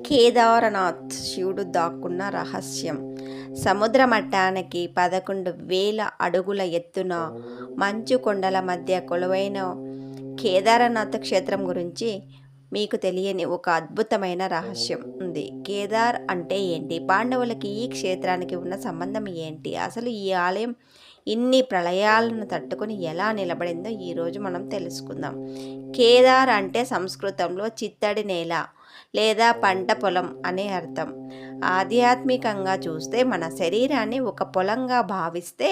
కేదారనాథ్ శివుడు దాక్కున్న రహస్యం. సముద్ర మట్టానికి 11,000 అడుగుల ఎత్తున మంచు కొండల మధ్య కొలువైన కేదారనాథ్ క్షేత్రం గురించి మీకు తెలియని ఒక అద్భుతమైన రహస్యం ఉంది. కేదార్ అంటే ఏంటి? పాండవులకి ఈ క్షేత్రానికి ఉన్న సంబంధం ఏంటి? అసలు ఈ ఆలయం ఇన్ని ప్రళయాలను తట్టుకొని ఎలా నిలబడిందో ఈరోజు మనం తెలుసుకుందాం. కేదార్ అంటే సంస్కృతంలో చిత్తడి నేల లేదా పంట పొలం అనే అర్థం. ఆధ్యాత్మికంగా చూస్తే మన శరీరాన్ని ఒక పొలంగా భావిస్తే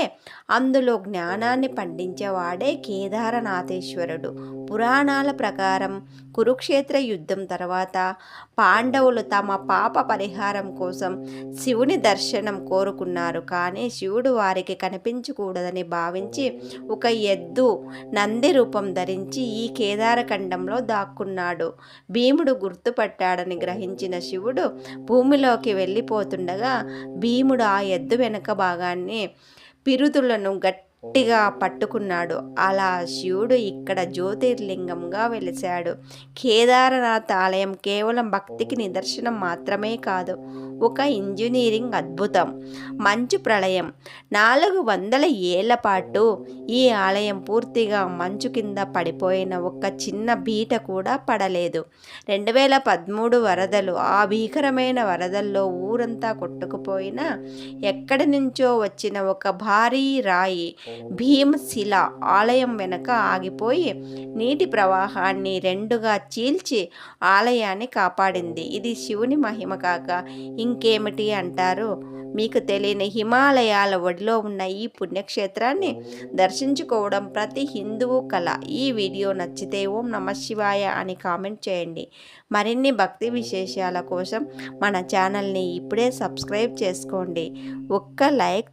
అందులో జ్ఞానాన్ని పండించేవాడే కేదారనాథేశ్వరుడు. పురాణాల ప్రకారం కురుక్షేత్ర యుద్ధం తర్వాత పాండవులు తమ పాప పరిహారం కోసం శివుని దర్శనం కోరుకున్నారు. కానీ శివుడు వారికి కనిపించకూడదని భావించి ఒక ఎద్దు నంది రూపం ధరించి ఈ కేదారఖండంలో దాక్కున్నాడు. భీముడు గుర్తుపట్టాడని గ్రహించిన శివుడు భూమిలోకి వెళ్ళిపోతుండగా భీముడు ఆ ఎద్దు వెనక భాగాన్ని పిరుదులను గట్టిగా పట్టుకున్నాడు. అలా శివుడు ఇక్కడ జ్యోతిర్లింగంగా వెలిశాడు. కేదారనాథ్ ఆలయం కేవలం భక్తికి నిదర్శనం మాత్రమే కాదు, ఒక ఇంజనీరింగ్ అద్భుతం. మంచు ప్రళయం 400 ఏళ్ల పాటు ఈ ఆలయం పూర్తిగా మంచు కింద పడిపోయిన ఒక్క చిన్న బీట కూడా పడలేదు. 2013 వరదలు, ఆ భీకరమైన వరదల్లో ఊరంతా కొట్టుకుపోయినా ఎక్కడి నుంచో వచ్చిన ఒక భారీ రాయి భీమశిల ఆలయం వెనక ఆగిపోయి నీటి ప్రవాహాన్ని రెండుగా చీల్చి ఆలయాన్ని కాపాడింది. ఇది శివుని మహిమ కాక ఇంకేమిటి అంటారు? మీకు తెలియని హిమాలయాల ఒడిలో ఉన్న ఈ పుణ్యక్షేత్రాన్ని దర్శించుకోవడం ప్రతి హిందువు కల. ఈ వీడియో నచ్చితే ఓం నమః శివాయ అని కామెంట్ చేయండి. మరిన్ని భక్తి విశేషాల కోసం మన ఛానల్ని ఇప్పుడే సబ్స్క్రైబ్ చేసుకోండి. ఒక్క లైక్